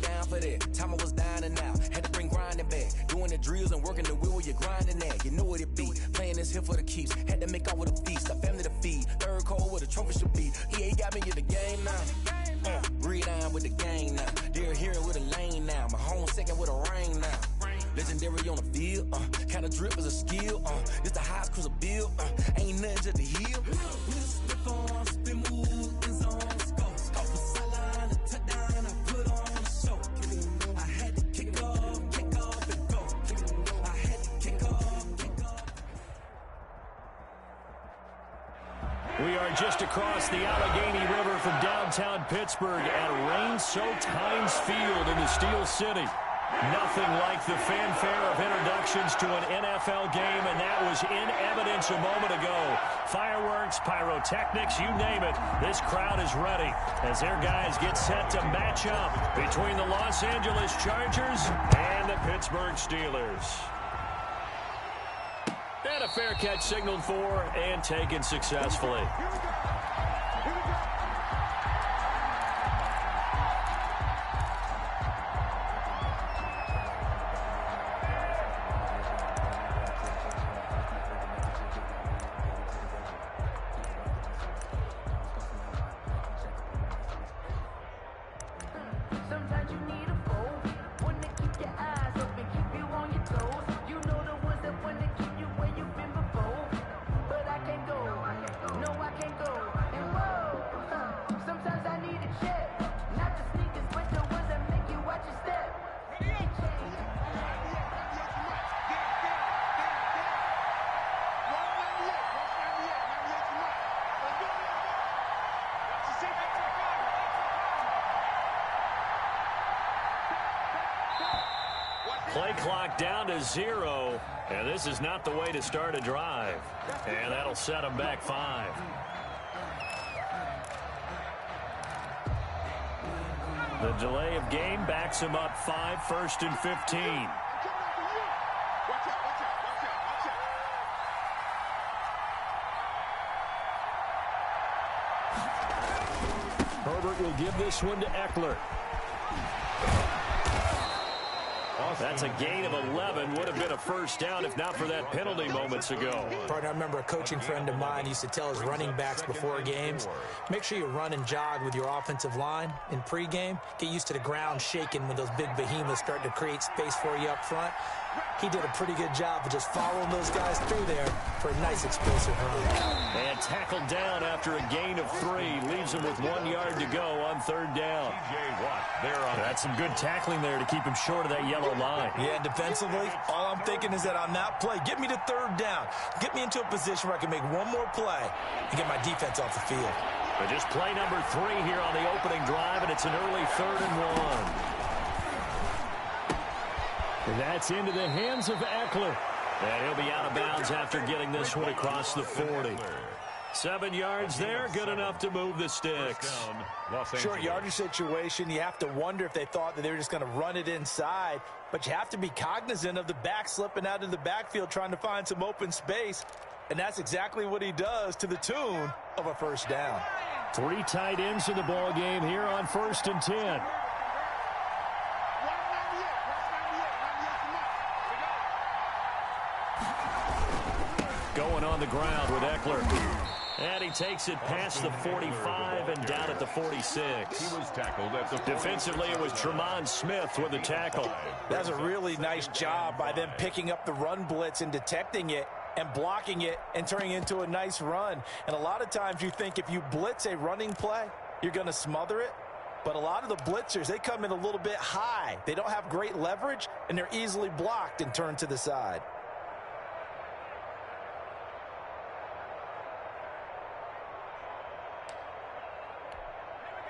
down for that. Time I was down and out. Had to bring grinding back. Doing the drills and working the wheel where you're grinding at. You know what it be. Playing this here for the keeps. Had to make out with a feast. A family to feed. Third cold where the trophy should be. EA got me in the game now. Breathe down with the game now. They're hearing with a lane now. My home second with a rain now. Legendary on the field. Kind of drip is a skill. This the highest cruiser bill. Ain't nothing just to heal. Slip on, spin move, in zone, scope. Sideline, a touchdown, I put on a show. I had to kick off and go. I had to kick off. We are just across the Allegheny River from downtown Pittsburgh at rain-soaked Heinz Field in the Steel City. Nothing like the fanfare of introductions to an NFL game, and that was in evidence a moment ago. Fireworks, pyrotechnics, you name it. This crowd is ready as their guys get set to match up between the Los Angeles Chargers and the Pittsburgh Steelers. And a fair catch signaled for and taken successfully. Play clock down to 0, and this is not the way to start a drive. And that'll set them back 5. The delay of game backs him up 5, 1st and 15. Herbert will give this one to Eckler. That's a gain of 11. Would have been a first down if not for that penalty moments ago. Partner, I remember a coaching friend of mine used to tell his running backs before games, make sure you run and jog with your offensive line in pregame. Get used to the ground shaking when those big behemoths start to create space for you up front. He did a pretty good job of just following those guys through there for a nice explosive run. And tackled down after a gain of 3. Leaves him with 1 yard to go on 3rd down. That's some good tackling there to keep him short of that yellow line. Yeah, defensively, all I'm thinking is that on that play, get me to 3rd down. Get me into a position where I can make one more play and get my defense off the field. But just play number 3 here on the opening drive, and it's an early 3rd and 1. And that's into the hands of Eckler. And he'll be out of bounds after getting this one across the 40. 7 yards there, good enough to move the sticks. Short yardage situation, you have to wonder if they thought that they were just going to run it inside. But you have to be cognizant of the back slipping out of the backfield trying to find some open space. And that's exactly what he does to the tune of a first down. 3 tight ends in the ball game here on 1st and 10. Going on the ground with Eckler. And he takes it past the 45 and down at the 46. He was tackled at the 40. Defensively, it was Tremont Smith with the tackle. That's a really nice job by them picking up the run blitz and detecting it and blocking it and turning it into a nice run. And a lot of times you think if you blitz a running play, you're going to smother it. But a lot of the blitzers, they come in a little bit high. They don't have great leverage, and they're easily blocked and turned to the side.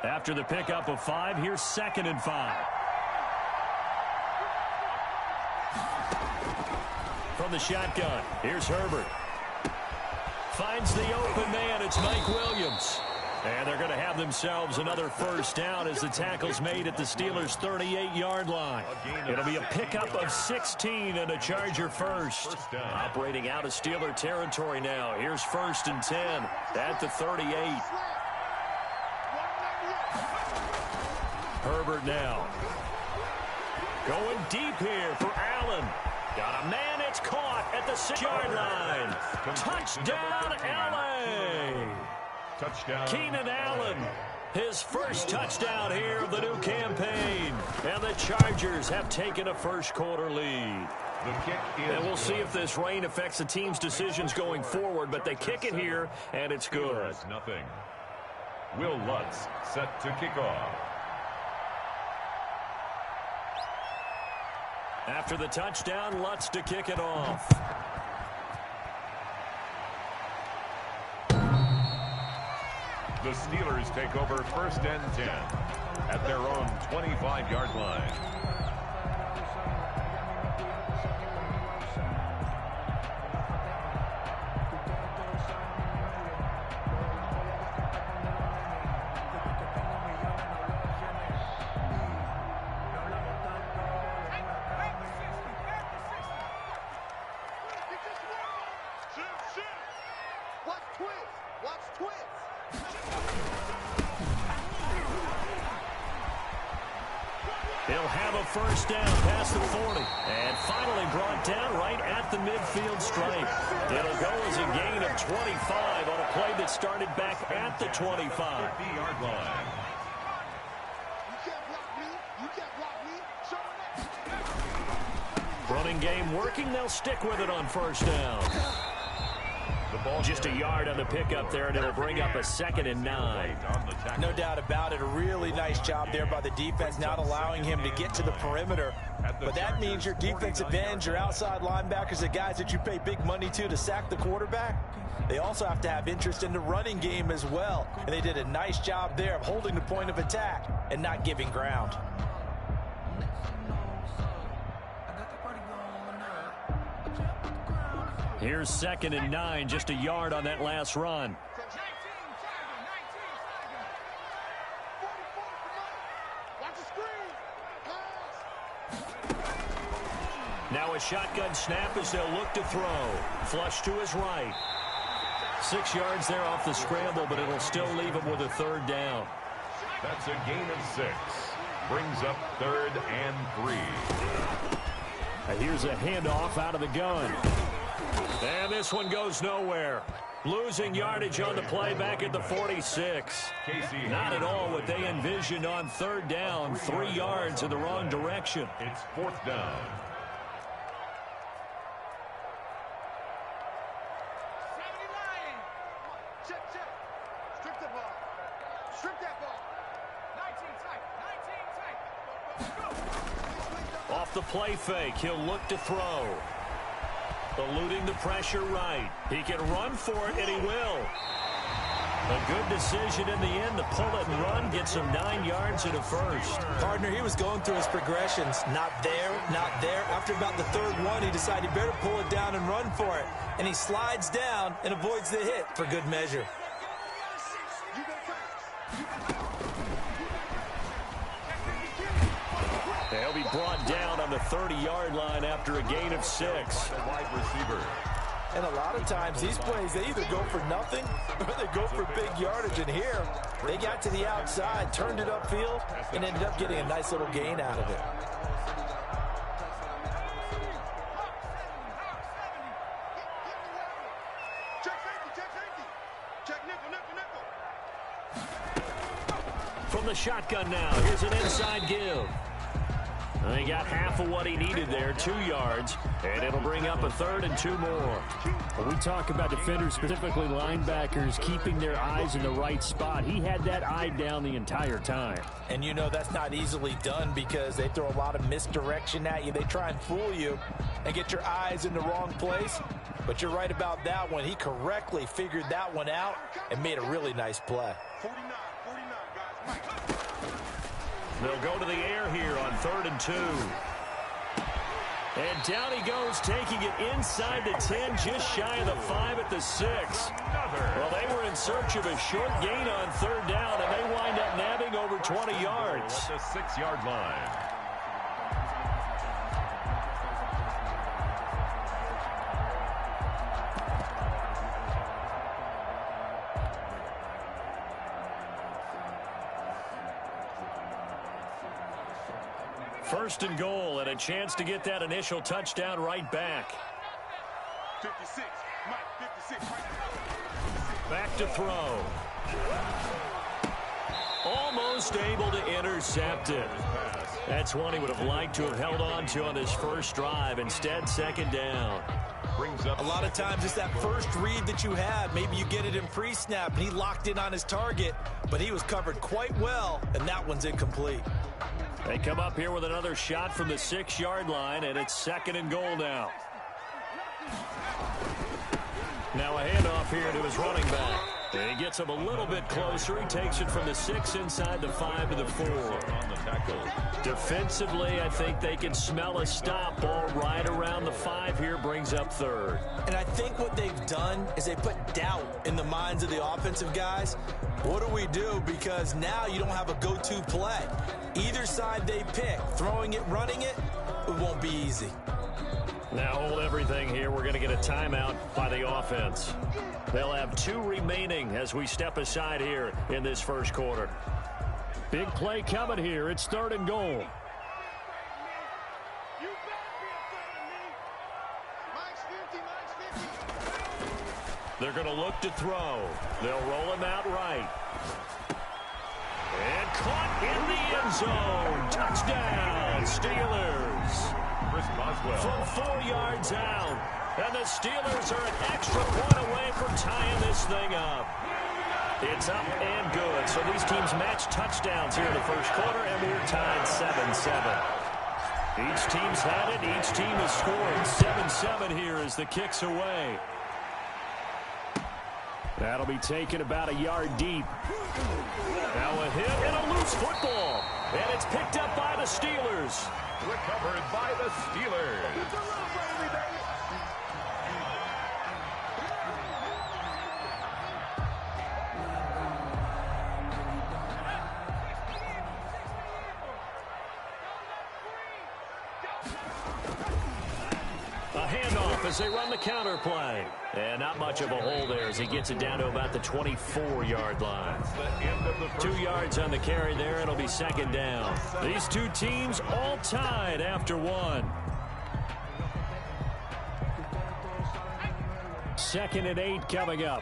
After the pickup of 5, here's 2nd and 5. From the shotgun, here's Herbert. Finds the open man, it's Mike Williams. And they're going to have themselves another first down as the tackle's made at the Steelers' 38-yard line. It'll be a pickup of 16 and a Charger first. Operating out of Steeler territory now. Here's 1st and 10 at the 38. Herbert now. Going deep here for Allen. Got a man, it's caught at the 6-yard line. Touchdown, LA! Touchdown. Keenan Allen, his first touchdown here of the new campaign. And the Chargers have taken a first-quarter lead. The kick is and we'll see if this rain affects the team's decisions going forward, but they kick it here, and it's good. Nothing. Will Lutz set to kick off. After the touchdown, Lutz to kick it off. The Steelers take over 1st and 10 at their own 25-yard line. He'll have a first down past the 40. And finally brought down right at the midfield stripe. It'll go as a gain of 25 on a play that started back at the 25. 50-yard line. Running game working. They'll stick with it on first down. Just a yard on the pickup there, and it'll bring up a 2nd and 9. No doubt about it. A really nice job there by the defense, not allowing him to get to the perimeter. But that means your defensive ends, your outside linebackers, the guys that you pay big money to sack the quarterback, they also have to have interest in the running game as well. And they did a nice job there of holding the point of attack and not giving ground. Here's 2nd and 9, just a yard on that last run. Now a shotgun snap as they'll look to throw. Flush to his right. 6 yards there off the scramble, but it'll still leave him with a 3rd down. That's a gain of 6. Brings up 3rd and 3. And here's a handoff out of the gun. And this one goes nowhere. Losing yardage on the play back at the 46. Not at all what they envisioned on 3rd down. 3 yards in the wrong direction. It's 4th down. Off the play fake, he'll look to throw. Eluding the pressure right. He can run for it, and he will. A good decision in the end to pull it and run. Gets him 9 yards and a first. Partner, he was going through his progressions. Not there, not there. After about the 3rd one, he decided he better pull it down and run for it. And he slides down and avoids the hit for good measure. They'll be brought down on the 30-yard line after a gain of 6. Wide receiver. And a lot of times these plays, they either go for nothing or they go for big yardage. And here, they got to the outside, turned it upfield, and ended up getting a nice little gain out of it. From the shotgun now, here's an inside give. He got half of what he needed there, 2 yards, and it'll bring up a 3rd and 2 more. When we talk about defenders, specifically linebackers, keeping their eyes in the right spot, he had that eye down the entire time. And you know that's not easily done because they throw a lot of misdirection at you. They try and fool you and get your eyes in the wrong place. But you're right about that one. He correctly figured that one out and made a really nice play. They'll go to the air here on 3rd and 2. And down he goes, taking it inside the 10, just shy of the 5 at the 6. Well, they were in search of a short gain on 3rd down, and they wind up nabbing over 20 yards. At the 6-yard line. First and goal, and a chance to get that initial touchdown right back. 56, Mike, 56. Back to throw. Almost able to intercept it. That's one he would have liked to have held on to on his first drive. Instead, second down. Brings up a lot of times it's that first read that you have. Maybe you get it in pre-snap, and he locked in on his target, but he was covered quite well, and that one's incomplete. They come up here with another shot from the 6-yard line, and it's second and goal now. Now a handoff here to his running back. And he gets him a little bit closer. He takes it from the 6 inside the 5 to the 4. On the tackle. Defensively, I think they can smell a stop. Ball right around the 5 here, brings up third. And I think what they've done is they put doubt in the minds of the offensive guys. What do we do? Because now you don't have a go-to play. Either side they pick, throwing it, running it, it won't be easy. Now hold everything here. We're going to get a timeout by the offense. They'll have 2 remaining as we step aside here in this first quarter. Big play coming here. It's third and goal. They're going to look to throw. They'll roll him out right. And caught in the end zone. Touchdown, Steelers. From 4 yards out. And the Steelers are an extra point away from tying this thing up. It's up and good. So these teams match touchdowns here in the first quarter, and we're tied 7-7. Each team's had it. Each team has scored. 7-7 here as the kick's away. That'll be taken about a yard deep. Now a hit and a loose football. And it's picked up by the Steelers. Recovered by the Steelers. A handoff as they run the counter play. And not much of a hole there as he gets it down to about the 24-yard line. 2 yards on the carry there, and it'll be second down. These two teams all tied after 1. Second and 8 coming up.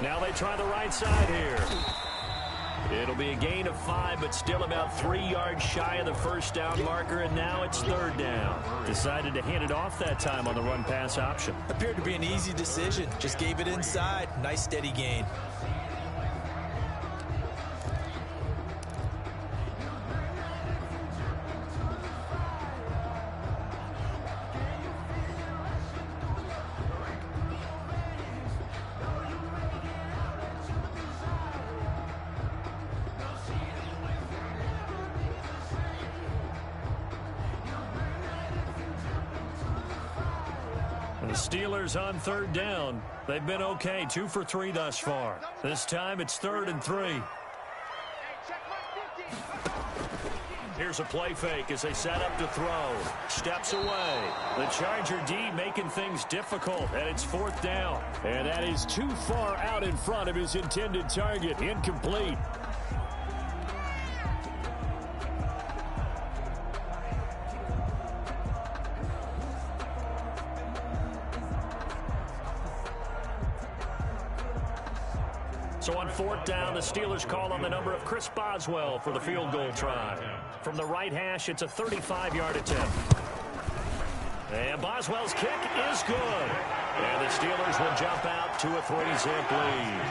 Now they try the right side here. It'll be a gain of 5, but still about 3 yards shy of the first down marker, and now it's third down. Decided to hand it off that time on the run-pass option. Appeared to be an easy decision. Just gave it inside. Nice steady gain. Steelers on third down. They've been okay, 2 for 3 thus far. This time it's 3rd and 3. Here's a play fake as they set up to throw. Steps away. The Charger D making things difficult, and it's 4th down. And that is too far out in front of his intended target. Incomplete. So on 4th down, the Steelers call on the number of Chris Boswell for the field goal try. From the right hash, it's a 35-yard attempt. And Boswell's kick is good. And the Steelers will jump out to a 3-zip lead.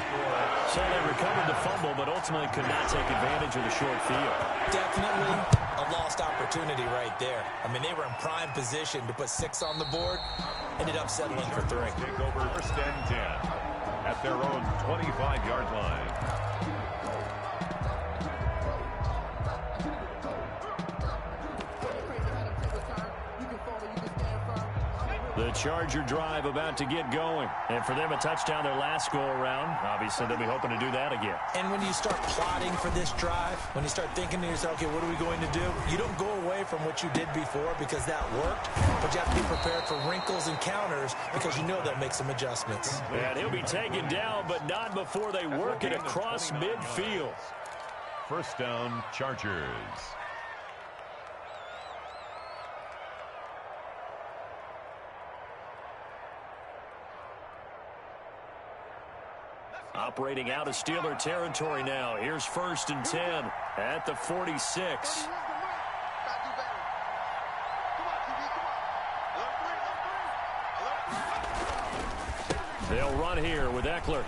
So they recovered the fumble, but ultimately could not take advantage of the short field. Definitely a lost opportunity right there. I mean, they were in prime position to put 6 on the board. Ended up settling for 3. Take over 1st and 10. At their own 25-yard line. The Charger drive about to get going. And for them, a touchdown their last go-around. Obviously, they'll be hoping to do that again. And when you start plotting for this drive, when you start thinking to yourself, okay, what are we going to do? You don't go away from what you did before because that worked, but you have to be prepared for wrinkles and counters because you know they'll make some adjustments. And he'll be taken down, but not before they work it across midfield. First down, Chargers. Operating out of Steeler territory now. Here's 1st and 10 at the 46. They'll run here with Eckler.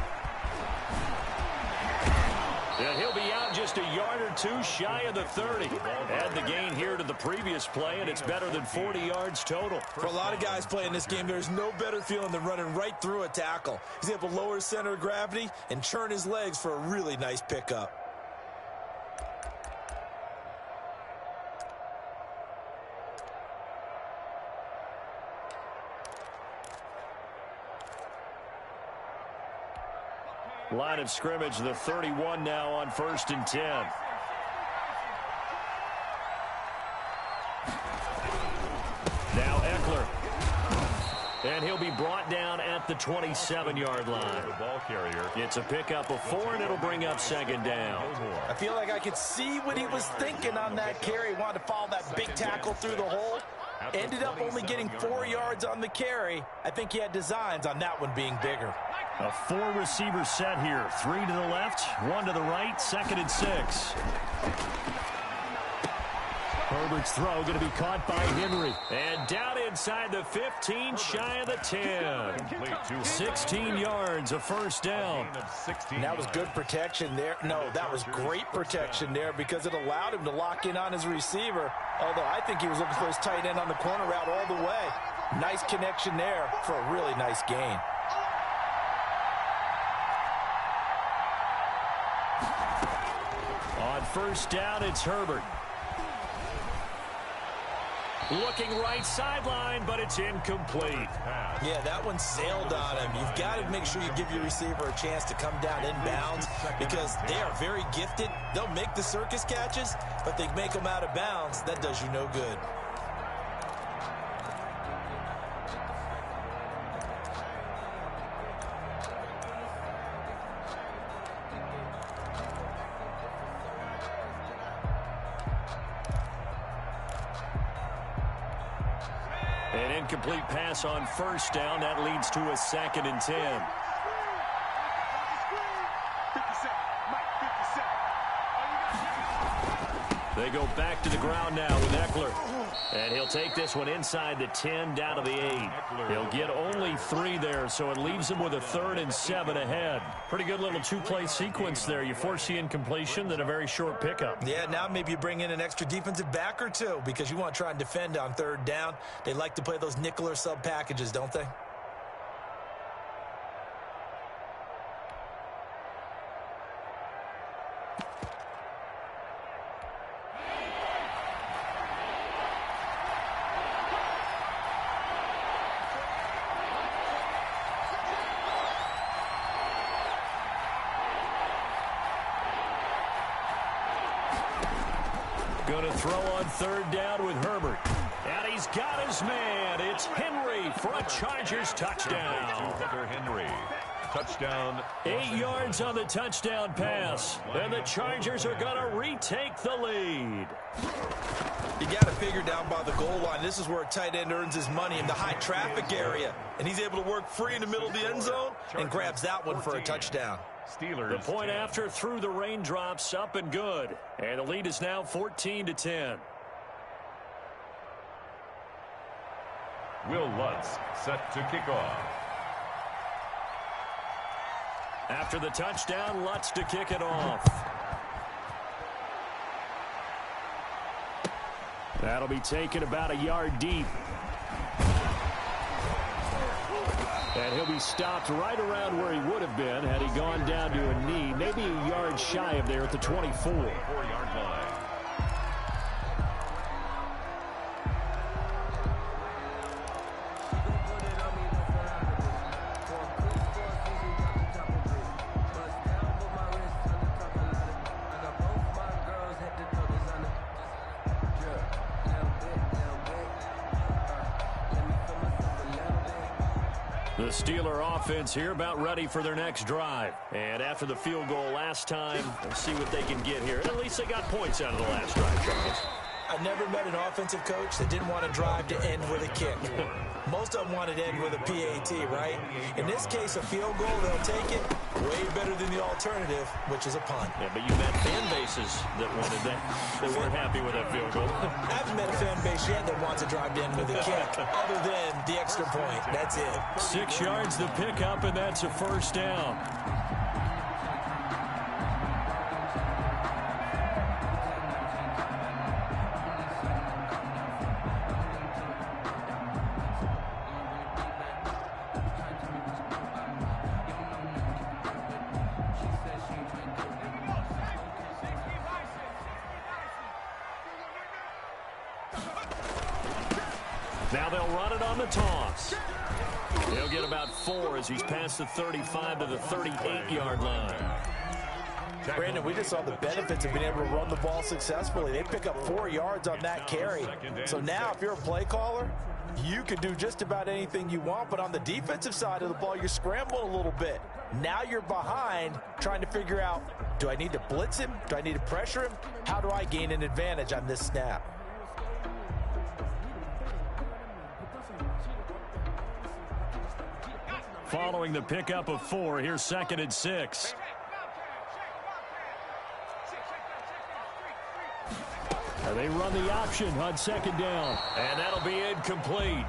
And he'll be out just a yard or two shy of the 30. Add the gain here to the previous play, and it's better than 40 yards total. For a lot of guys playing this game, there's no better feeling than running right through a tackle. He's able to lower his center of gravity and churn his legs for a really nice pickup. Line of scrimmage, the 31 now on 1st and 10. Now Eckler. And he'll be brought down at the 27-yard line. The ball carrier. It's a pickup of 4, and it'll bring up 2nd down. I feel like I could see what he was thinking on that carry. He wanted to follow that big tackle through the hole. Ended up only getting 4 yards on the carry. I think he had designs on that one being bigger. A 4-receiver set here. 3 to the left, 1 to the right, 2nd and 6. Herbert's throw going to be caught by Henry. And down inside the 15, shy of the 10. 16 yards, a 1st down. And that was good protection there. No, that was great protection there because it allowed him to lock in on his receiver. Although I think he was looking for his tight end on the corner route all the way. Nice connection there for a really nice gain. On 1st down, it's Herbert. Looking right sideline, but it's incomplete. Yeah, that one sailed on him. You've got to make sure you give your receiver a chance to come down inbounds because they are very gifted. They'll make the circus catches, but they make them out of bounds. That does you no good. An incomplete pass on 1st down. That leads to a 2nd and 10. They go back to the ground now with Eckler. And he'll take this one inside the 10 down to the 8. He'll get only 3 there, so it leaves him with a 3rd and 7 ahead. Pretty good little 2-play sequence there. You force the incompletion, then a very short pickup. Yeah, now maybe you bring in an extra defensive back or two because you want to try and defend on 3rd down. They like to play those nickel or sub packages, don't they? Going to throw on 3rd down with Herbert. And he's got his man. It's Henry for a Chargers touchdown. Henry. Touchdown. 8 yards on the touchdown pass. And the Chargers are going to retake the lead. You got to figure down by the goal line. This is where a tight end earns his money in the high traffic area. And he's able to work free in the middle of the end zone and grabs that one for a touchdown. Steelers. The point after through the raindrops, up and good. And the lead is now 14-10. Will Lutz set to kick off. After the touchdown, Lutz to kick it off. That'll be taken about a yard deep. And he'll be stopped right around where he would have been had he gone down to a knee, maybe a yard shy of there at the 24. 4-yard line. The Steeler offense here about ready for their next drive. And after the field goal last time, let's see what they can get here. At least they got points out of the last drive, Charles. I've never met an offensive coach that didn't want to drive to end with a kick. Most of them wanted to end with a PAT, right? In this case, a field goal, they'll take it way better than the alternative, which is a punt. Yeah, but you met fan bases that wanted that. They weren't happy with that field goal. I haven't met a fan base yet that wants to drive to end with a kick, other than the extra point. That's it. 6 yards the pickup, and that's a first down. Now they'll run it on the toss. He'll get about 4 as he's past the 35 to the 38-yard line. Brandon, we just saw the benefits of being able to run the ball successfully. They pick up 4 yards on that carry. So now if you're a play caller, you can do just about anything you want. But on the defensive side of the ball, you're scrambling a little bit. Now you're behind trying to figure out, do I need to blitz him? Do I need to pressure him? How do I gain an advantage on this snap? Following the pickup of 4, here's 2nd and 6. And they run the option on 2nd down. And that'll be incomplete.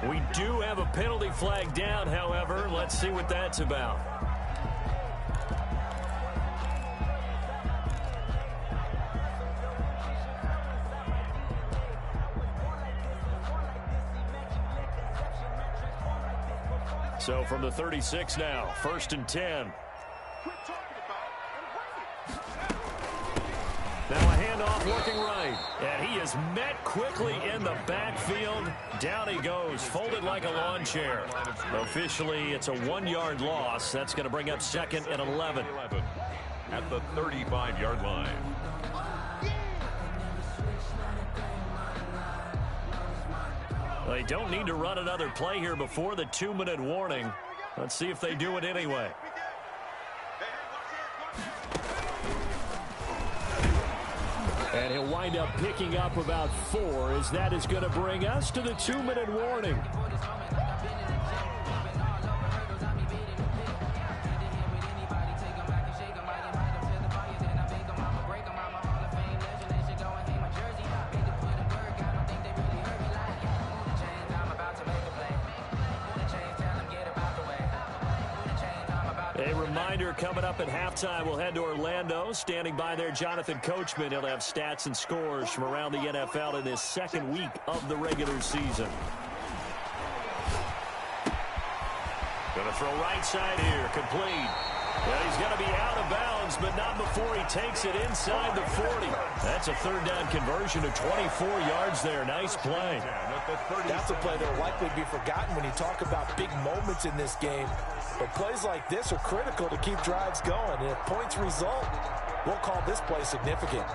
We do have a penalty flag down, however. Let's see what that's about. So from the 36 now, 1st and 10. Now a handoff looking right. And he is met quickly in the backfield. Down he goes, folded like a lawn chair. Officially, it's a 1-yard loss. That's going to bring up 2nd and 11. At the 35-yard line. They don't need to run another play here before the 2-minute warning. Let's see if they do it anyway. And he'll wind up picking up about 4, as that is going to bring us to the 2-minute warning. Coming up at halftime, we'll head to Orlando. Standing by there, Jonathan Coachman. He'll have stats and scores from around the NFL in this 2nd week of the regular season. Going to throw right side here, complete. Well, he's going to be out of bounds, but not before he takes it inside the 40. That's a 3rd down conversion of 24 yards there. Nice play. That's a play that will likely be forgotten when you talk about big moments in this game. But plays like this are critical to keep drives going. And if points result, we'll call this play significant.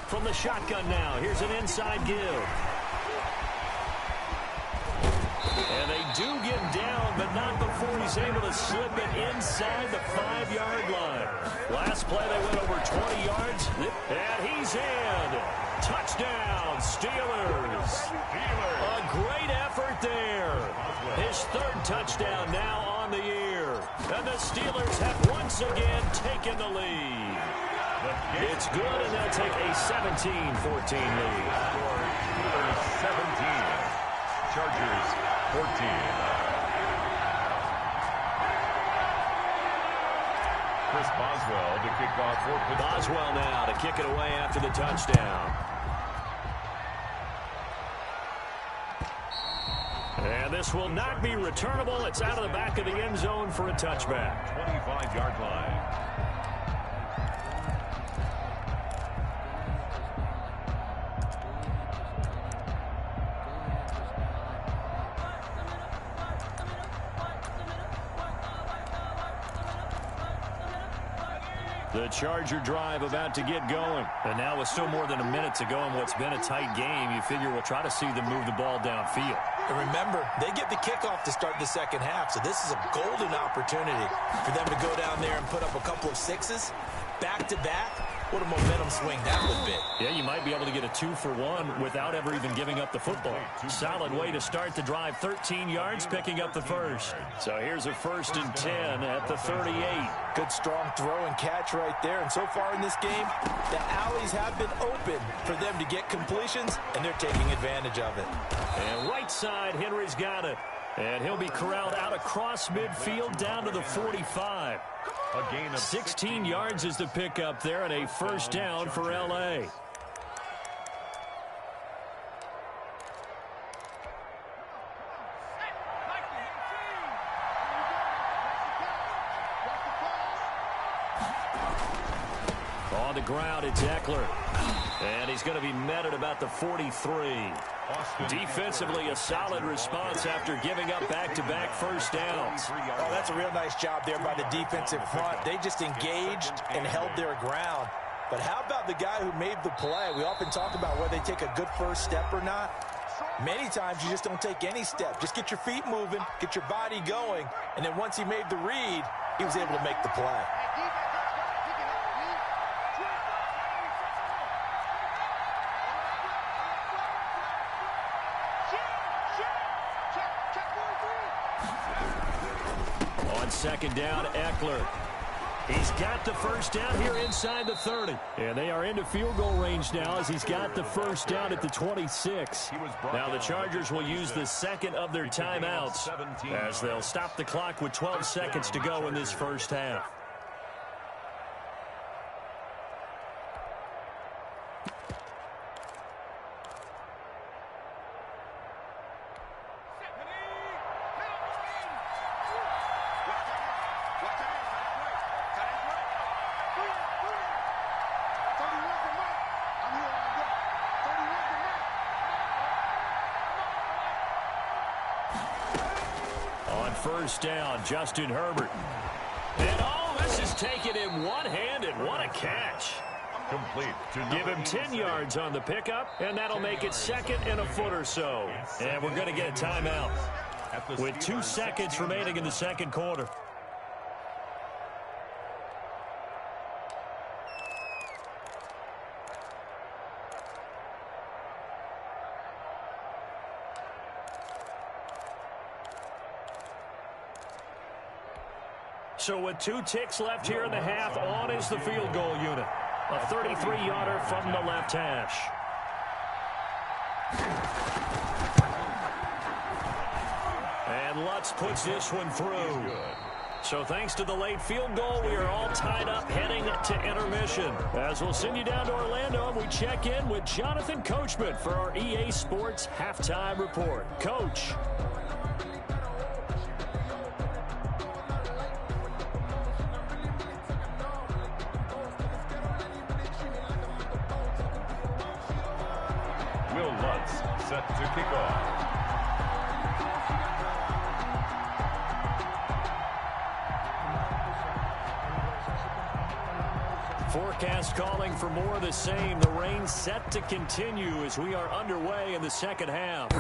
From the shotgun now, here's an inside give. And they do get down, but not before he's able to slip it inside the 5-yard line. Last play, they went over 20 yards, and he's in. Touchdown, Steelers. A great effort there. His 3rd touchdown now on the year. And the Steelers have once again taken the lead. It's good, and they'll take a 17-14 lead. Steelers 17, Chargers 14. Chris Boswell to kick off for Pittsburgh. Boswell now to kick it away after the touchdown. And this will not be returnable. It's out of the back of the end zone for a touchback. 25-yard line. The Charger drive about to get going. And now with still more than a minute to go in what's been a tight game, you figure we'll try to see them move the ball downfield. And remember, they get the kickoff to start the second half, so this is a golden opportunity for them to go down there and put up a couple of sixes back-to-back. What a momentum swing that would be. Yeah, you might be able to get a 2-for-1 without ever even giving up the football. Solid way to start the drive. 13 yards, picking up the first. So here's a 1st and 10 at the 38. Good strong throw and catch right there. And so far in this game, the alleys have been open for them to get completions, and they're taking advantage of it. And right side, Henry's got it. And he'll be corralled out across midfield down to the 45. A gain of 16 yards is the pickup there, and a first down for L.A. On the ground, it's Eckler. And he's going to be met at about the 43. Defensively, a solid response after giving up back-to-back first downs. Oh, that's a real nice job there by the defensive front. They just engaged and held their ground. But how about the guy who made the play? We often talk about whether they take a good first step or not. Many times you just don't take any step. Just get your feet moving, get your body going, and then once he made the read, he was able to make the play. On second down, Eckler. He's got the first down here inside the 30. And they are into field goal range now as he's got the first down at the 26. Now the Chargers will use the second of their timeouts as they'll stop the clock with 12 seconds to go in this first half. First down, Justin Herbert. And oh, this is taken in one-handed. What a catch. complete. Give him 10 yards on the pickup, and that'll make it second and a foot or so. And we're going to get a timeout with 2 seconds remaining in the second quarter. So with 2 ticks left here in the half, on is the field goal unit. A 33-yarder from the left hash. And Lutz puts this one through. So thanks to the late field goal, we are all tied up heading to intermission. As we'll send you down to Orlando, and we check in with Jonathan Coachman for our EA Sports Halftime Report. Coach. Set to kick off. Forecast calling for more of the same. The rain set to continue as we are underway in the second half.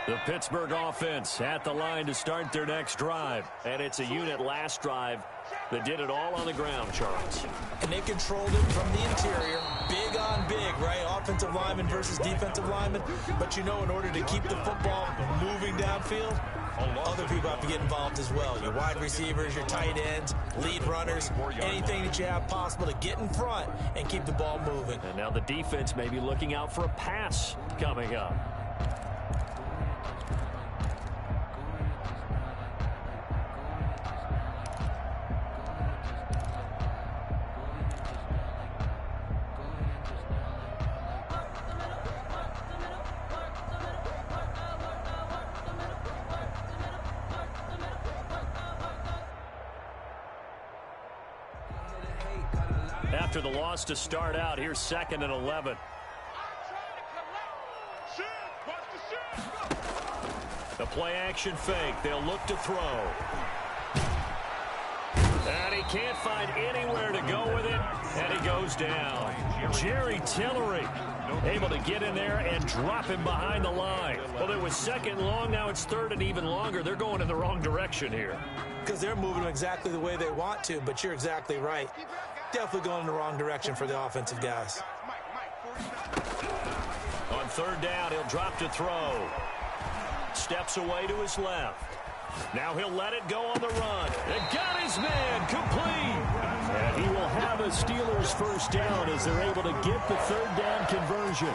The Pittsburgh offense at the line to start their next drive. And it's a unit last drive that did it all on the ground, Charles. And they controlled it from the interior. Big on big, right? Offensive lineman versus defensive lineman. But you know, in order to keep the football moving downfield, other people have to get involved as well. Your wide receivers, your tight ends, lead runners, anything that you have possible to get in front and keep the ball moving. And now the defense may be looking out for a pass coming up. After the loss to start out, here's 2nd and 11. The play action fake. They'll look to throw. And he can't find anywhere to go with it, and he goes down. Jerry Tillery able to get in there and drop him behind the line. Well, it was 2nd long. Now it's 3rd and even longer. They're going in the wrong direction here. Because they're moving exactly the way they want to, but you're exactly right. Definitely going in the wrong direction for the offensive guys. On 3rd down, he'll drop to throw. Steps away to his left. Now he'll let it go on the run. And got his man complete. And he will have a Steelers first down as they're able to get the 3rd down conversion.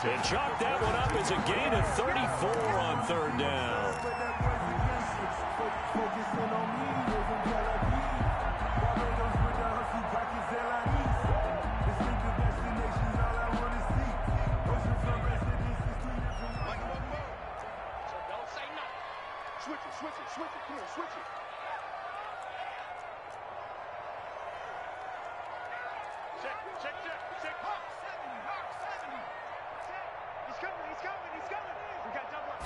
And chalk that one up as a gain of 34 on 3rd down. Switch it, come here, switch it. Check. Hawk 70. He's coming. We got double.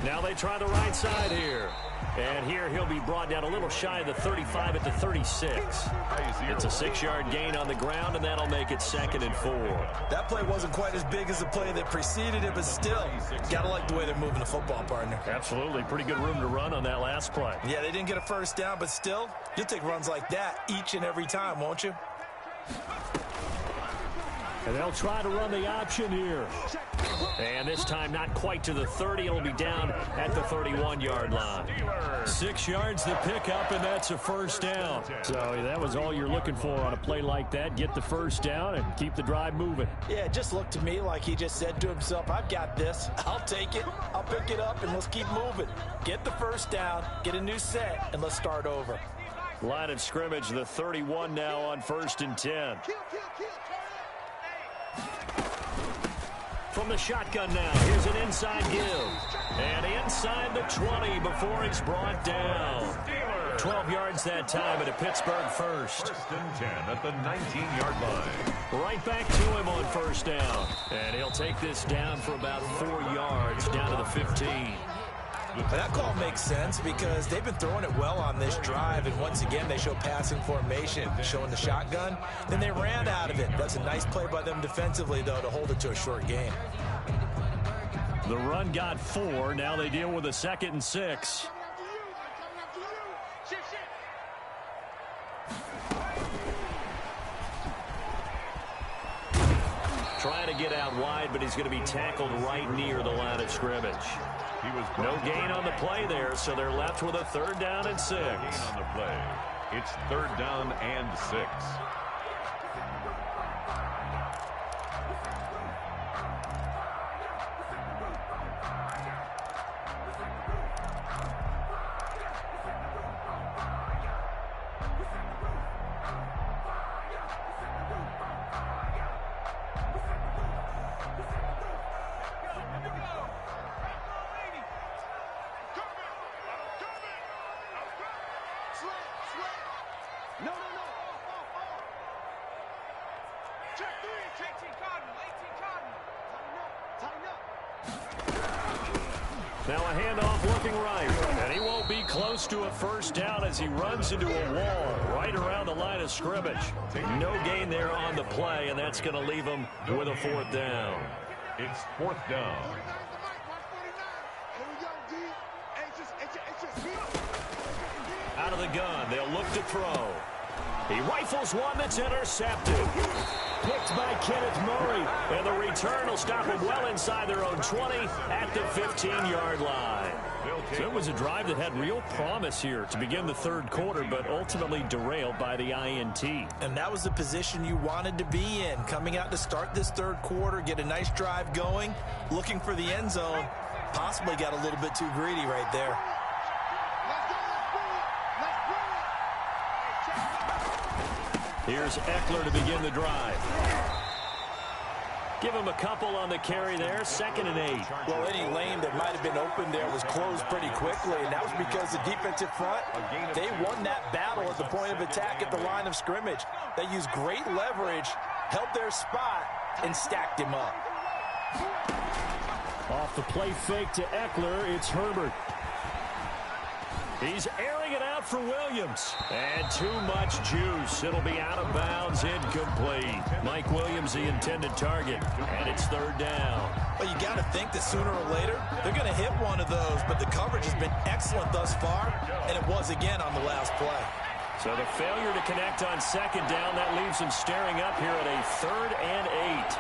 Now they try the right side here. And here he'll be brought down a little shy of the 35 at the 36. It's a 6-yard gain on the ground, and that'll make it 2nd and 4. That play wasn't quite as big as the play that preceded it, but still, gotta like the way they're moving the football, partner. Absolutely. Pretty good room to run on that last play. Yeah, they didn't get a first down, but still, you'll take runs like that each and every time, won't you? And they'll try to run the option here. And this time not quite to the 30. It'll be down at the 31-yard line. 6 yards the pickup, and that's a first down. So that was all you're looking for on a play like that. Get the first down and keep the drive moving. Yeah, it just looked to me like he just said to himself, I've got this. I'll take it. I'll pick it up, and let's keep moving. Get the first down, get a new set, and let's start over. Line of scrimmage, the 31 now on 1st and 10. From the shotgun now, here's an inside give. And inside the 20 before he's brought down. 12 yards that time at a Pittsburgh first. 1st and 10 at the 19-yard line. Right back to him on 1st down. And he'll take this down for about 4 yards down to the 15. That call makes sense because they've been throwing it well on this drive, and once again they show passing formation, showing the shotgun. Then they ran out of it. That's a nice play by them defensively, though, to hold it to a short game. The run got 4. Now they deal with a 2nd and 6. Trying to get out wide, but he's going to be tackled right near the line of scrimmage. No gain on the play there, so they're left with a 3rd down and 6. Gain on the play. It's 3rd down and 6. Now a handoff looking right, and he won't be close to a first down as he runs into a wall right around the line of scrimmage. No gain there on the play, and that's going to leave him with a 4th down. It's 4th down. Out of the gun, they'll look to throw. He rifles one that's intercepted. Picked by Kenneth Murray, and the return will stop him well inside their own 20 at the 15-yard line. So it was a drive that had real promise here to begin the 3rd quarter, but ultimately derailed by the INT. And that was the position you wanted to be in, coming out to start this 3rd quarter, get a nice drive going, looking for the end zone. Possibly got a little bit too greedy right there. Here's Eckler to begin the drive. Give him a couple on the carry there, 2nd and 8. Well, any lane that might have been open there was closed pretty quickly, and that was because the defensive front, they won that battle at the point of attack at the line of scrimmage. They used great leverage, held their spot, and stacked him up. Off the play fake to Eckler, it's Herbert. He's airing it out for Williams. And too much juice. It'll be out of bounds, incomplete. Mike Williams, the intended target. And it's 3rd down. Well, you got to think that sooner or later, they're going to hit one of those, but the coverage has been excellent thus far, and it was again on the last play. So the failure to connect on 2nd down, that leaves him staring up here at a 3rd and 8.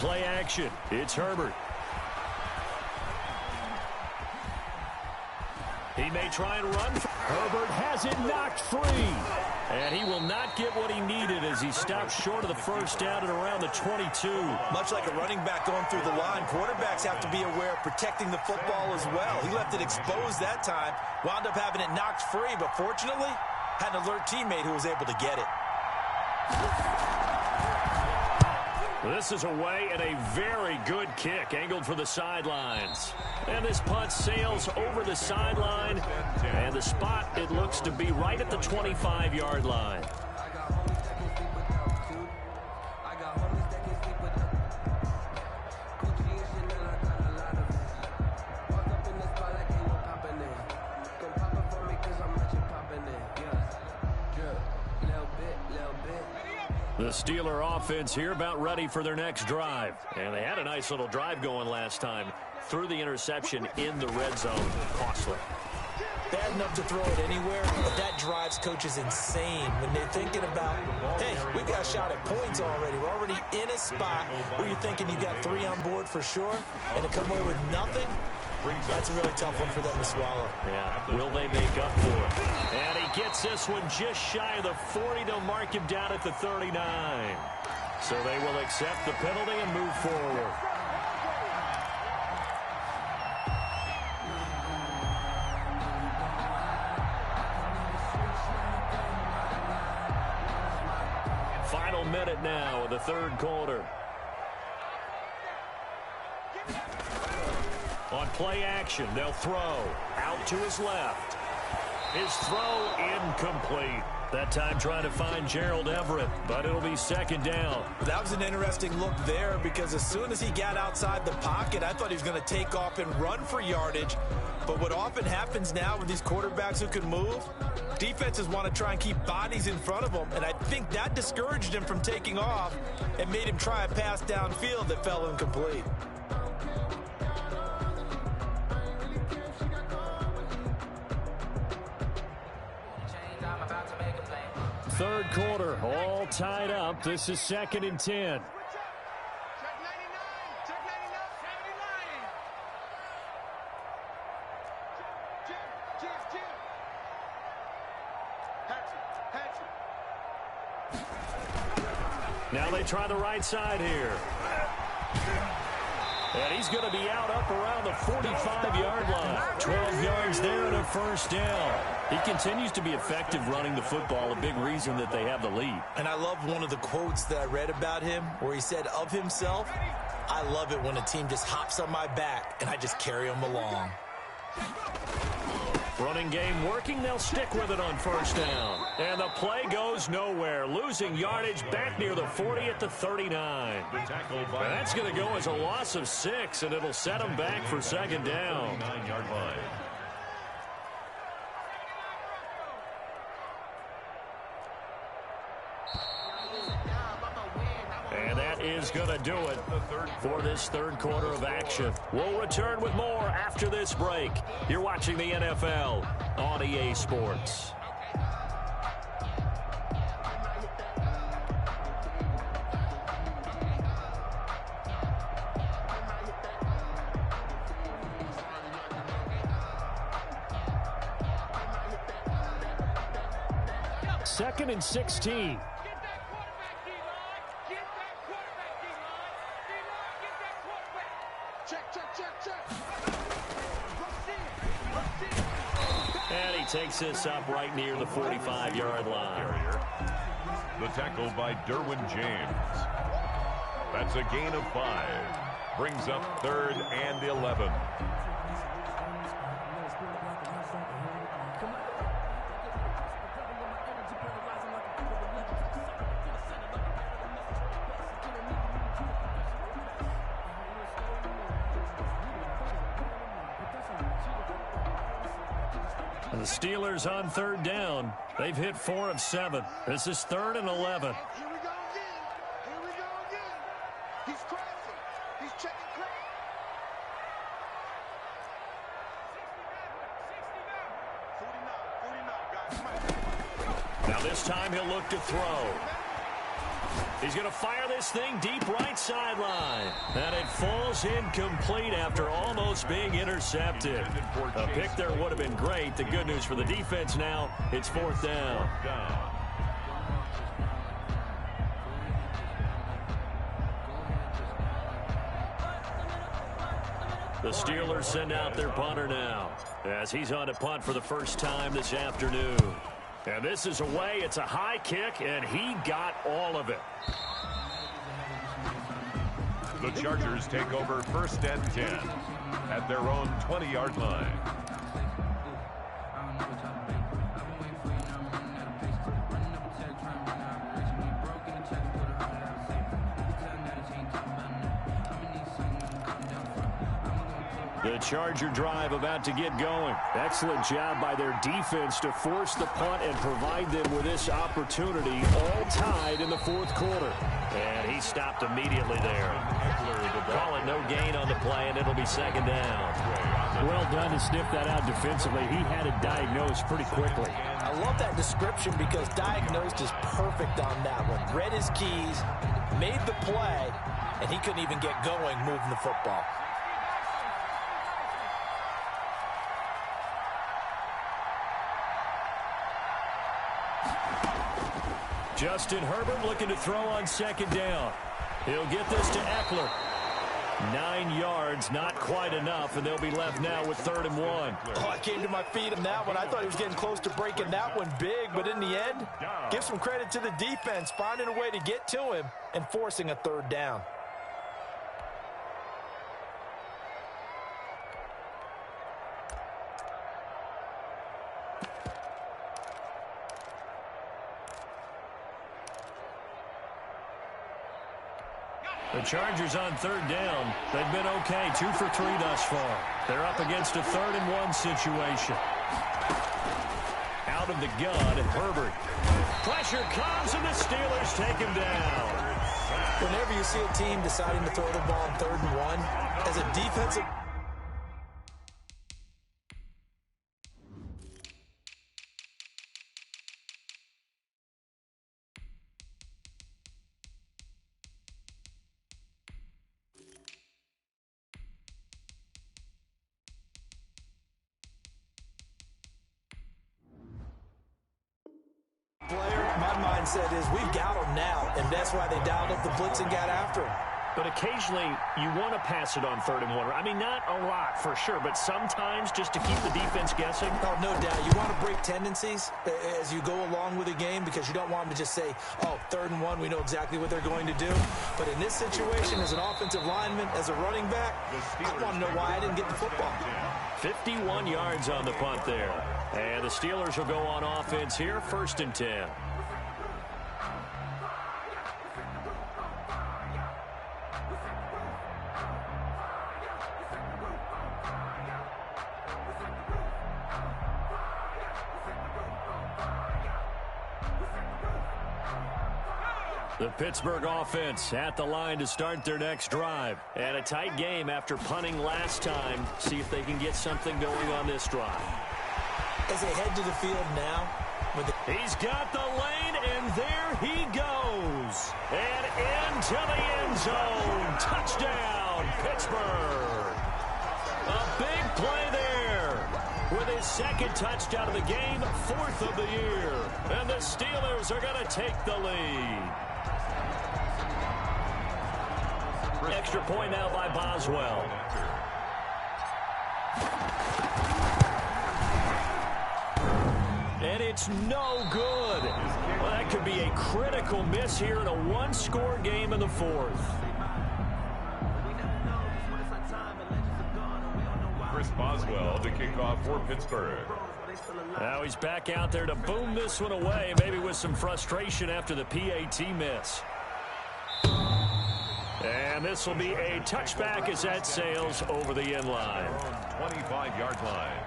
Play action. It's Herbert. He may try and run. Herbert has it knocked free. And he will not get what he needed as he stops short of the 1st down at around the 22. Much like a running back going through the line, quarterbacks have to be aware of protecting the football as well. He left it exposed that time, wound up having it knocked free, but fortunately, had an alert teammate who was able to get it. This is away and a very good kick angled for the sidelines. And this punt sails over the sideline. And the spot, it looks to be right at the 25-yard line. The Steeler offense here about ready for their next drive. And they had a nice little drive going last time. Threw the interception in the red zone. Costly. Bad enough to throw it anywhere, but that drives coaches insane when they're thinking about, hey, we've got a shot at points already. We're already in a spot where you're thinking you got 3 on board for sure, and to come away with nothing, that's a really tough one for them to swallow. Yeah, will they make up for it? And he gets this one just shy of the 40. They'll mark him down at the 39. So they will accept the penalty and move forward. Final minute now of the 3rd quarter. On play action, they'll throw out to his left. His throw incomplete. That time trying to find Gerald Everett, but it'll be 2nd down. That was an interesting look there because as soon as he got outside the pocket, I thought he was going to take off and run for yardage. But what often happens now with these quarterbacks who can move, defenses want to try and keep bodies in front of them, and I think that discouraged him from taking off and made him try a pass downfield that fell incomplete. 3rd quarter, all tied up. This is 2nd and 10. Check 99. Check 99. 79. Jim. Patrick. Now they try the right side here. And he's going to be out up around the 45-yard line. 12 yards there and a 1st down. He continues to be effective running the football, a big reason that they have the lead. And I love one of the quotes that I read about him where he said of himself, I love it when a team just hops on my back and I just carry them along. Running game working, they'll stick with it on 1st down. And the play goes nowhere, losing yardage back near the 40 at the 39. And that's going to go as a loss of 6, and it'll set them back for 2nd down. 9-yard line. And that is going to do it for this 3rd quarter of action. We'll return with more after this break. You're watching the NFL on EA Sports. Second and 16. And he takes this up right near the 45-yard line. The tackle by Derwin James. That's a gain of 5. Brings up 3rd and 11. The Steelers on 3rd down. They've hit 4 of 7. This is 3rd and 11. Here we go again. Here we go again. He's crossing. He's checking crack. 49, guys. Now this time he'll look to throw. He's going to fire this thing deep right sideline. And it falls incomplete after almost being intercepted. A pick there would have been great. The good news for the defense now, it's 4th down. The Steelers send out their punter now as he's on to punt for the first time this afternoon. And this is away. It's a high kick, and he got all of it. The Chargers take over 1st and 10 at their own 20-yard line. The Charger drive about to get going. Excellent job by their defense to force the punt and provide them with this opportunity, all tied in the 4th quarter. And he stopped immediately there. Calling no gain on the play, and it'll be 2nd down. Well done to sniff that out defensively. He had it diagnosed pretty quickly. I love that description because diagnosed is perfect on that one. Read his keys, made the play, and he couldn't even get going moving the football. Justin Herbert looking to throw on 2nd down. He'll get this to Eckler. 9 yards, not quite enough, and they'll be left now with 3rd and 1. Oh, I came to my feet on that one. I thought he was getting close to breaking that one big, but in the end, give some credit to the defense, finding a way to get to him and forcing a 3rd down. The Chargers on 3rd down. They've been okay, 2 for 3 thus far. They're up against a 3rd and 1 situation. Out of the gun, Herbert. Pressure comes, and the Steelers take him down. Whenever you see a team deciding to throw the ball on 3rd and 1, as a defensive... My mindset is we've got them now, and that's why they dialed up the blitz and got after him. But occasionally, you want to pass it on 3rd and 1. I mean, not a lot for sure, but sometimes just to keep the defense guessing. Oh, no doubt. You want to break tendencies as you go along with the game because you don't want them to just say, oh, 3rd and 1, we know exactly what they're going to do. But in this situation, as an offensive lineman, as a running back, I want to know why I didn't get the football. 51 yards on the punt there. And the Steelers will go on offense here, 1st and 10. The Pittsburgh offense at the line to start their next drive. And a tight game after punting last time. See if they can get something going on this drive. As they head to the field now. He's got the lane, and there he goes. And into the end zone. Touchdown, Pittsburgh. A big play there. With his 2nd touchdown of the game, 4th of the year. And the Steelers are going to take the lead. Extra point now by Boswell. it's no good. Well, that could be a critical miss here in a one-score game in the fourth. Chris Boswell to kick off for Pittsburgh. Now he's back out there to boom this one away, maybe with some frustration after the PAT miss. And this will be a touchback as that sails over the end line. 25-yard line.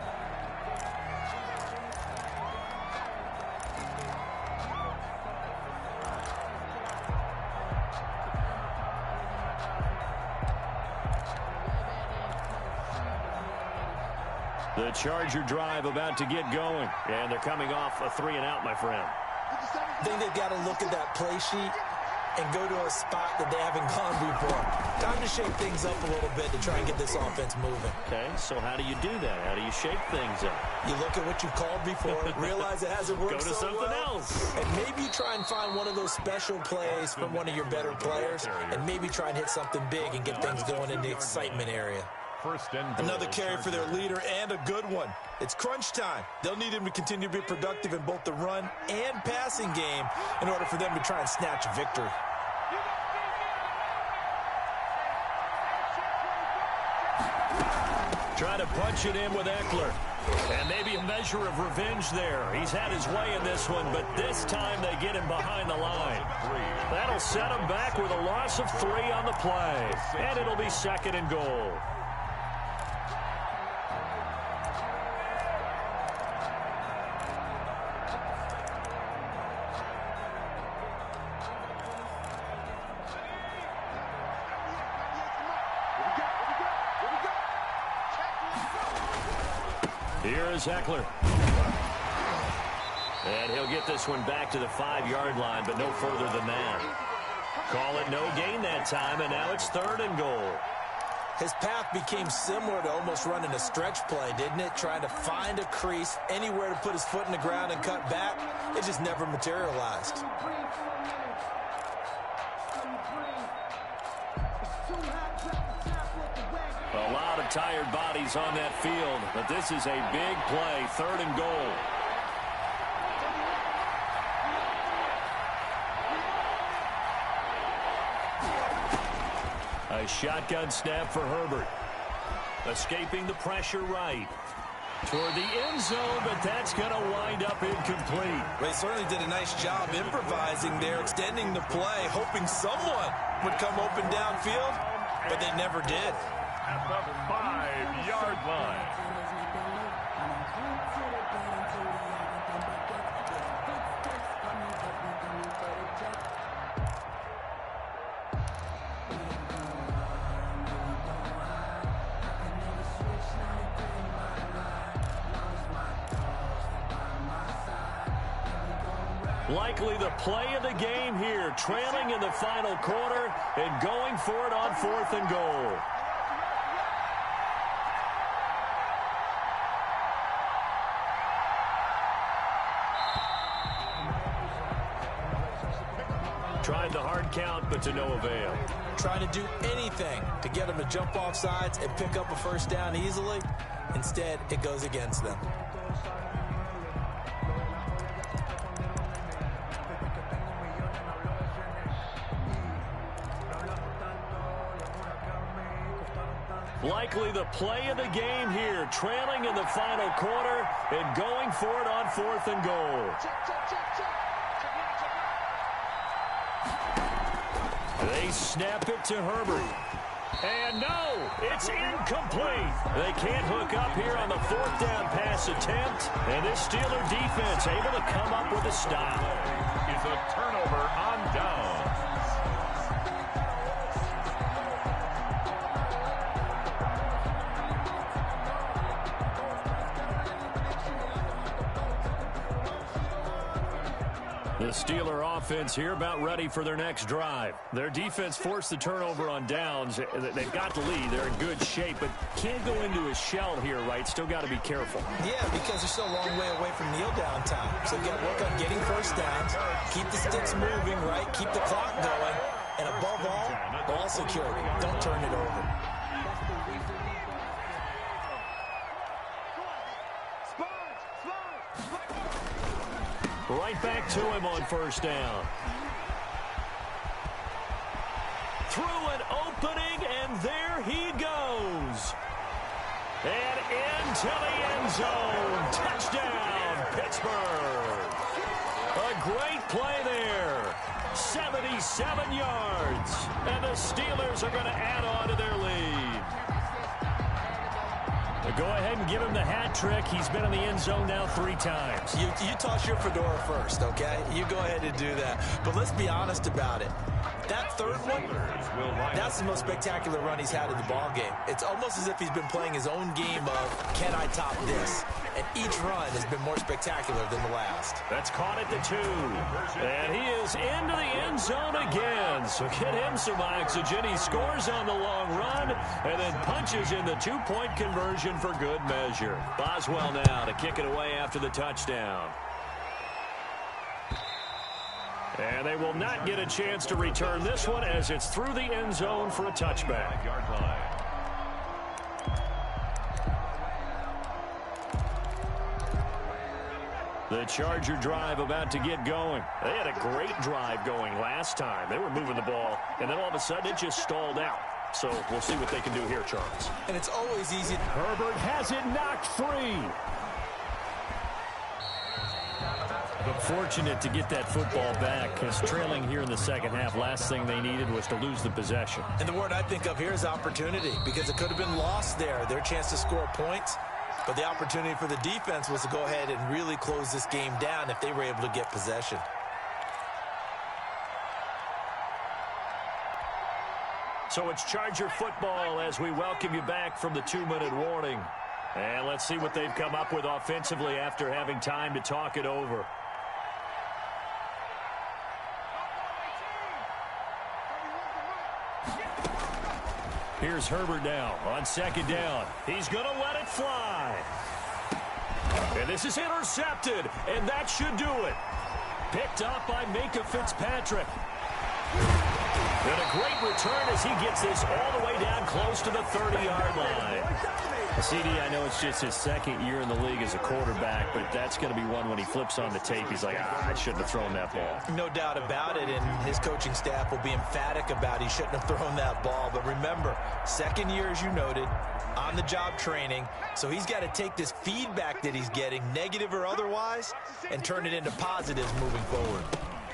The Charger drive about to get going. And they're coming off a 3-and-out, my friend. I think they've got to look at that play sheet and go to a spot that they haven't gone before. Time to shake things up a little bit to try and get this offense moving. Okay, so how do you do that? How do you shake things up? You look at what you've called before, realize it hasn't worked Go to so something well, else. and maybe you try and find one of those special plays from one of your better players, and maybe try and hit something big and get things going in the excitement area. First and Another carry for their leader, and a good one. It's crunch time. They'll need him to continue to be productive in both the run and passing game in order for them to try and snatch a victory. Try to punch it in with Eckler. And maybe a measure of revenge there. He's had his way in this one, but this time they get him behind the line. That'll set him back with a loss of 3 on the play. And it'll be second and goal. Here is Eckler. And he'll get this one back to the 5-yard line, but no further than that. Call it no gain that time, and now it's 3rd and goal. His path became similar to almost running a stretch play, didn't it? Trying to find a crease, anywhere to put his foot in the ground and cut back. It just never materialized. A lot of tired bodies on that field, but this is a big play, 3rd and goal. A shotgun snap for Herbert. Escaping the pressure right. Toward the end zone, but that's going to wind up incomplete. They certainly did a nice job improvising there, extending the play, hoping someone would come open downfield, but they never did. At the 5-yard line. Likely the play of the game here, trailing in the final quarter and going for it on 4th and goal. Tried the hard count, but to no avail. Trying to do anything to get them to jump off sides and pick up a first down easily. Instead, it goes against them. Likely the play of the game here, trailing in the final quarter and going for it on 4th and goal. They snap it to Herbert. And no, it's incomplete. They can't hook up here on the 4th down pass attempt. And this Steeler defense able to come up with a stop. Is a turnover on down. The Steeler offense here about ready for their next drive. Their defense forced the turnover on downs. They've got the lead. They're in good shape, but can't go into a shell here, right? Still got to be careful. Yeah, because they're still a long way away from kneel down time. So you've got to work on getting first downs, keep the sticks moving, right? Keep the clock going. And above all, ball security. Don't turn it over. Right back to him on first down. Through an opening, and there he goes. And into the end zone. Touchdown, Pittsburgh. A great play there. 77 yards. And the Steelers are going to add on to their lead. Go ahead and give him the hat trick. He's been in the end zone now 3 times. You toss your fedora first, okay? You go ahead and do that. But let's be honest about it. That third one, that's the most spectacular run he's had in the ballgame. It's almost as if he's been playing his own game of, can I top this? And each run has been more spectacular than the last. That's caught at the 2. And he is into the end zone again. So get him some oxygen. He scores on the long run and then punches in the 2-point conversion for good measure. Boswell now to kick it away after the touchdown. And they will not get a chance to return this one as it's through the end zone for a touchback. The Charger drive about to get going. They had a great drive going last time. They were moving the ball, and then all of a sudden it just stalled out. So we'll see what they can do here, Charles. And it's always easy. Herbert has it knocked free. Fortunate to get that football back, because trailing here in the second half, last thing they needed was to lose the possession. And the word I think of here is opportunity, because it could have been lost there. Their chance to score points. But the opportunity for the defense was to go ahead and really close this game down if they were able to get possession. So it's Charger football as we welcome you back from the 2-minute warning. And let's see what they've come up with offensively after having time to talk it over. Here's Herbert now on second down. He's going to let it fly. And this is intercepted, and that should do it. Picked up by Minka Fitzpatrick. And a great return as he gets this all the way down close to the 30-yard line. CD, I know it's just his second year in the league as a quarterback, but that's going to be one when he flips on the tape. He's like, I shouldn't have thrown that ball. No doubt about it, and his coaching staff will be emphatic about he shouldn't have thrown that ball. But remember, second year, as you noted, on-the-job training, so he's got to take this feedback that he's getting, negative or otherwise, and turn it into positives moving forward.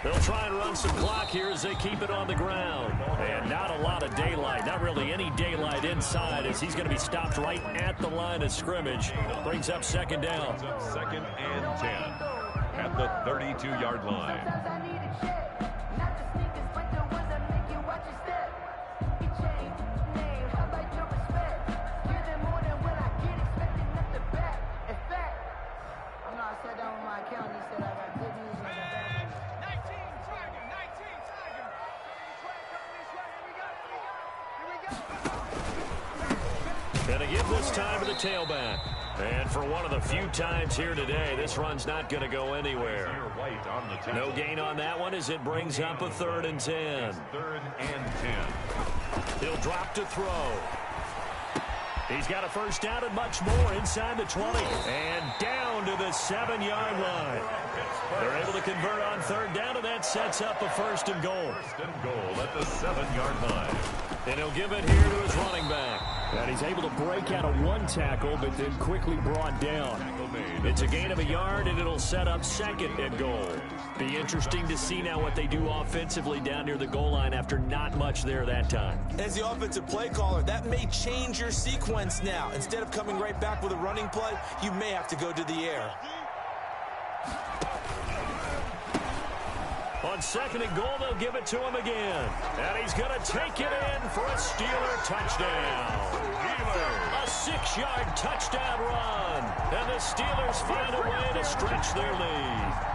They'll try and run some clock here as they keep it on the ground. And not a lot of daylight, not really any daylight inside, as he's going to be stopped right at the line of scrimmage. Brings up second down. Second and 10 at the 32-yard line. Gonna give this time to the tailback. And for one of the few times here today, this run's not going to go anywhere. No gain on that one as it brings up a 3rd and 10. 3rd and 10. He'll drop to throw. He's got a first down and much more inside the 20. And down to the 7-yard line. They're able to convert on 3rd down, and that sets up a 1st and goal. 1st and goal at the 7-yard line. And he'll give it here to his running back. And he's able to break out of one tackle, but then quickly brought down. It's a gain of a yard, and it'll set up 2nd and goal. Be interesting to see now what they do offensively down near the goal line after not much there that time. As the offensive play caller, that may change your sequence now. Instead of coming right back with a running play, you may have to go to the air. On 2nd and goal, they'll give it to him again. And he's going to take it in for a Steeler touchdown. A 6-yard touchdown run. And the Steelers find a way to stretch their lead.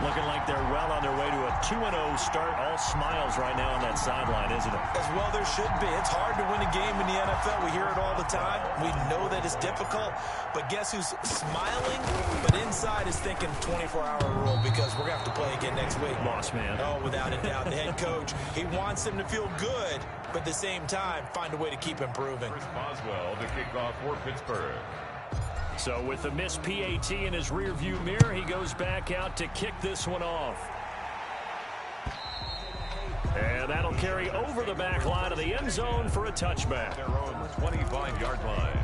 Looking like they're well on their way to a 2-0 start. All smiles right now on that sideline, isn't it? As well there should be. It's hard to win a game in the NFL. We hear it all the time. We know that it's difficult. But guess who's smiling? But inside is thinking 24-hour rule, because we're going to have to play again next week. Boss man. Oh, without a doubt. The head coach, he wants them to feel good, but at the same time, find a way to keep improving. Chris Boswell to kick off for Pittsburgh. So with the missed PAT in his rearview mirror, he goes back out to kick this one off. And that'll carry over the back line of the end zone for a touchback. Their own 25-yard line.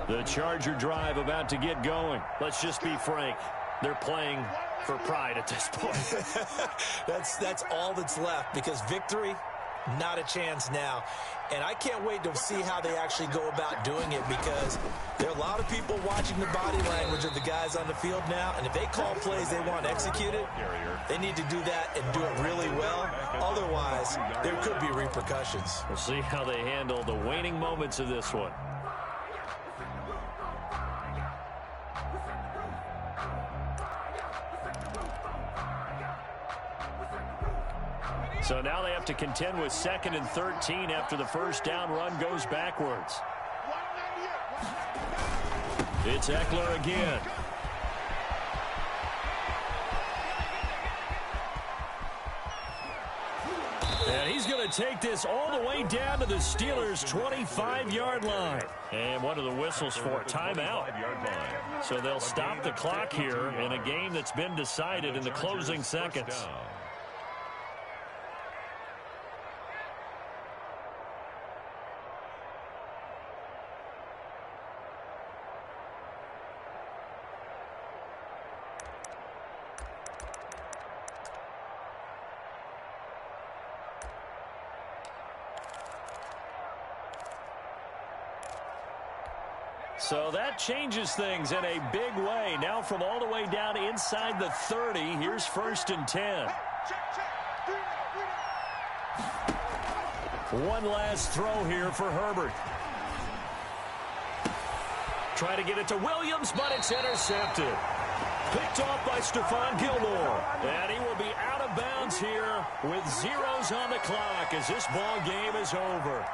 The Charger drive about to get going. Let's just be frank. They're playing for pride at this point. That's all that's left, because victory, not a chance now. And I can't wait to see how they actually go about doing it, because there are a lot of people watching the body language of the guys on the field now, and if they call plays they want executed, they need to do that and do it really well. Otherwise, there could be repercussions. We'll see how they handle the waning moments of this one. So now they have to contend with 2nd and 13 after the first down run goes backwards. It's Eckler again. And he's going to take this all the way down to the Steelers' 25-yard line. And what are the whistles for? Timeout. So they'll stop the clock here in a game that's been decided in the closing seconds. So that changes things in a big way. Now from all the way down inside the 30, here's 1st and 10. One last throw here for Herbert. Try to get it to Williams, but it's intercepted. Picked off by Stephon Gilmore. And he will be out of bounds here with zeros on the clock as this ball game is over.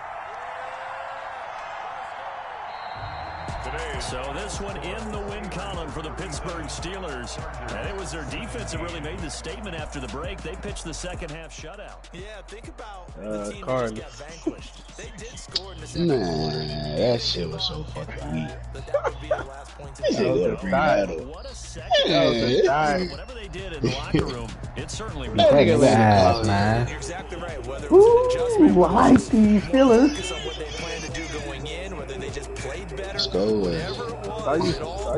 So this one in the win column for the Pittsburgh Steelers. And it was their defense that really made the statement after the break. They pitched the second half shutout. Yeah, think about the team that just got vanquished. They did score in the second Man, that shit was so fucking weak. But that would be the last point. This shit would have bring that up. What a second. Whatever they did in the locker room, it certainly was. Ass, man. You're exactly right. Whether it was an adjustment, Like these feelings. focus on what they planned to do going in, whether they just played better, Let's go. whatever it was, it all